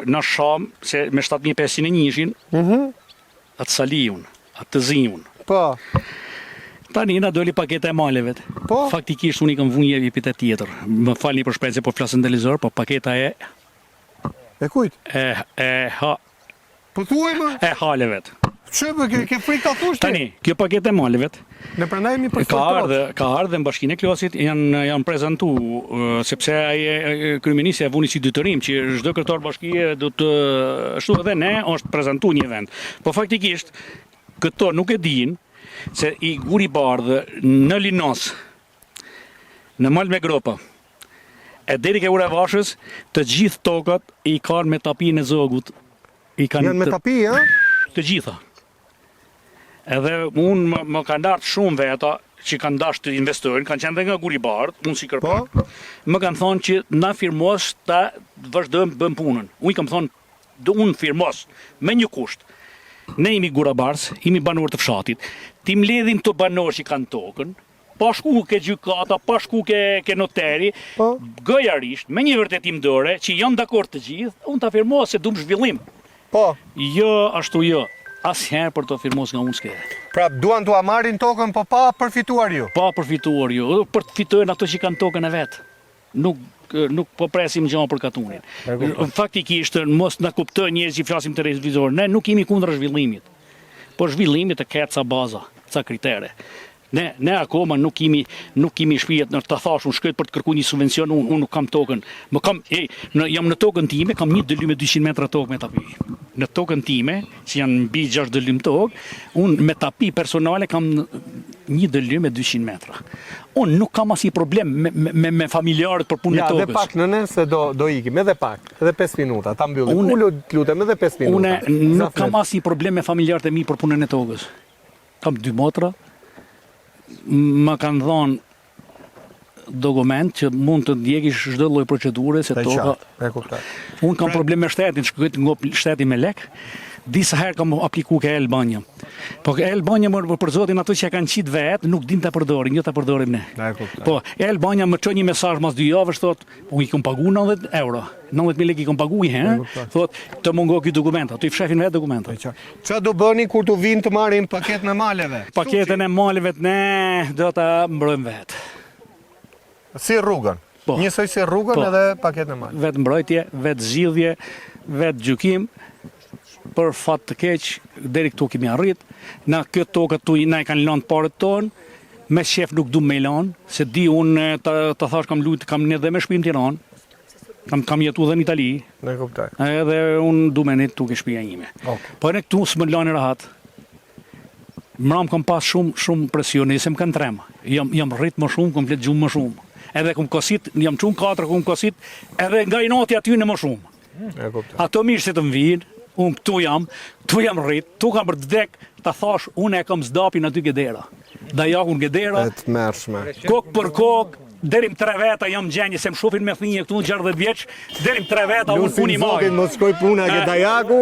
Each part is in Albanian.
Në sham, se me 7500 njëshin, atë salijun, atë të zinjun. Po. Tani na doli paketa e maleve. Po. Faktikisht unë i kam vunje epitet tjetër. Më falni për shpresë po flas në televizor, po paketa e kujt? Po thuaj më. E haleve. Çfarë ke frikë ta thosh ti? Tani, kjo paketë e maleve. Ne prandaj jemi për ka ardhe në Bashkinë e Klosit, janë prezantuar sepse ai kryeministri e vuni si dytërim që çdo kryetar bashkie do të ashtu edhe ne është prezantuar një vend. Po faktikisht këto nuk e dinë se i Guri Bardhë në Linos, në Mal me Gropa, e deri ke Ura Vashës, të gjithë tokat i kanë me tapinë e zogut. Janë me tapi, ha? Të gjitha. Edhe unë më kanë dartë shumë veta që kanë dashur të investojnë, kanë qenë dhe nga Guri Bardhë, unë si kërpar, më kanë thonë që na firmos ta vazhdojmë bëm punën. Unë i kam thonë, unë firmos, me një kusht. Ne jemi gurabars, jemi banor të fshatit, ti mbledhim të banor që kanë tokën, pa shku ke gjykata, pa shku ke noteri, gojarisht, me një vërtetim dore, që janë dakord të gjithë, unë ta firmos se duam zhvillim. Po. Jo, ashtu jo. Asnjëherë për të firmos nga unë s'ke. Pra duan t'u marrin tokën, po pa përfituar ju. Pa përfituar ju, për të fitojnë ato që kanë tokën e vet. Nuk po presim gjë për katunin. Faktikisht mos na kuptoj njerëz që flasim te televizor, ne nuk jemi kundër zhvillimit. Po zhvillimit të ketë ca baza, ca kritere. Ne akoma nuk kemi shpijet në të thash unë shkret për të kërkuar një subvencion, unë nuk kam tokën. Jam në tokën time, kam një dëlyme 200 metra tokë me tapi. Në tokën time, që janë mbi 6 dëlym tokë, unë me tapi personale kam një dëlyme 200 metra. Unë nuk kam asnjë problem me familjarët për punën e tokës. Ja, edhe pak nëne se do ikim, edhe pak, edhe 5 minuta, ta mbyllim. Unë lutem edhe 5 minuta. Unë nuk kam asnjë problem me familjarët e mi për punën e tokës. Kam 2 motra. Më kanë thonë dokument që mund të ndjekish çdo lloj procedure se toka. Unë kam problem me shtetin, shkoj të ngop shtetin me lek. Disa herë kam aplikuar ke Albania. Po ke Albania më për zotin ato që kanë qit vet, nuk din ta përdorin, jo ta përdorim ne. Po, Albania më çon një mesazh mas 2 javësh thotë, unë i kam paguar 90 euro. 90.000 lekë i kam paguar herë, thotë të mungo ky dokument, ato i fshefin vetë dokumentat. Çfarë do bëni kur tu vinë të marrin paketën e maleve? Paketën e maleve ne do ta mbrojmë vet. Si rrugën. Njësoj si rrugën edhe paketën e maleve. Vet mbrojtje, vet zgjidhje, vet gjykim. Për fat të keq, deri këtu kemi arrit. Na këtë tokë tu na i kanë lënë parët tonë. Me shef nuk du me lanë, se di unë të thash kam luajt, kam ne dhe me shtëpi në Tiranë. Kam jetu dhe në Itali. Ne kuptoj. Edhe unë du me ne tu ke shtëpia ime. Po ne këtu s'më lanë rahat. Mram kam pas shumë presion, se më kanë trema. Jam rrit më shumë, kam flet gjumë më shumë. Edhe kam kosit, jam çun 4 kam kosit, edhe nga i noti aty në më shumë. Ne kuptoj. Ato mirë se të më vinë. Unë këtu jam rrit, tu kam për të vdek, ta thash, unë e kam zdapin aty Gedera. Dajakun Gedera, kokë për kokë, derim 3 veta jam gjenjë, se më shofin me thinje këtu në 60 vjeç, derim 3 veta unë puni majë. Lusim Zotin, mos shkoj puna ke Dajaku,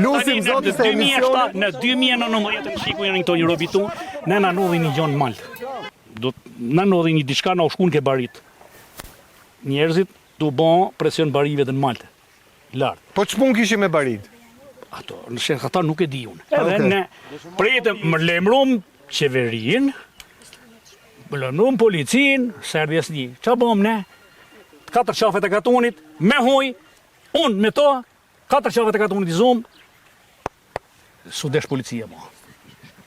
lusim Zotin se emision. Në 2019 më shiku janë këto një robitu, ne na nodhin një gjonë Maltë. Na nodhin një diçka na u shkun ke barit. Njerëzit du bon presion barive dhe në Maltë. Lartë. Po ç'pun kishim me barit? Ato, nëse ata nuk e di unë. Edhe ne pritem më lajmërum qeverinë, më lajmërum policinë, Serbisni. Ç'a bëm ne? 4 qafe të katunit me hoj, unë me to, 4 qafe të katunit i zum. Sudesh policia mo.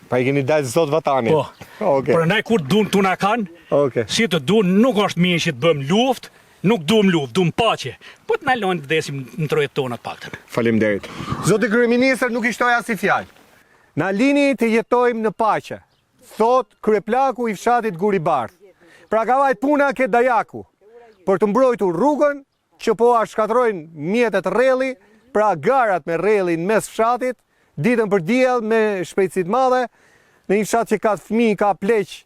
Pa i keni dalë zot vatanit. Po. Për ne kur duan tu na kanë. Si të duan nuk është mirë që të bëjmë luftë. Nuk duam luftë, duam paqe. Po të na lënë të vdesim në trojet tona të paktën. Faleminderit. Zoti kryeministër nuk i shtoi as i fjalë. Na lini të jetojmë në paqe, thot kryeplaku i fshatit Guri Bardhë. Pra ka vajt puna ke Dajaku, për të mbrojtur rrugën që po a shkatrojnë mjetet rrelli, pra garat me rrellin mes fshatit, ditën për diell me shpejtësi të madhe, në një fshat që ka fëmijë, ka pleq,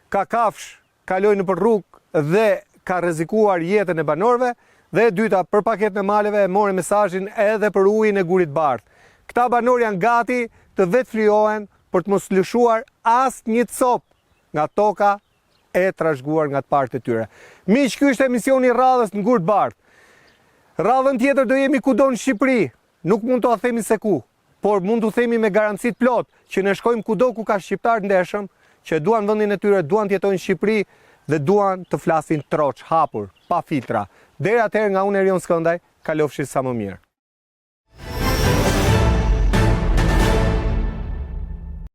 ka kafsh, kalojnë nëpër rrugë dhe ka rrezikuar jetën e banorëve, dhe e dyta për paketën e maleve e morë mesazhin edhe për ujin e Gurit Bardhë. Këta banorë janë gati të vetë flyohen për të mos lëshuar asnjë cop nga toka e trashëguar nga të partë e tyre. Miq, ky është emisioni i radhës në Guri Bardhë. Radhën tjetër do jemi kudo në Shqipëri, nuk mund të themi se ku, por mund të themi me garancit plot që ne shkojmë kudo ku ka shqiptar ndeshëm, që duan vendin e tyre, duan të jetojnë në Shqipëri dhe duan të flasin troç, hapur, pa filtra. Deri atëherë nga unë Erion Skëndaj, kalofshi sa më mirë.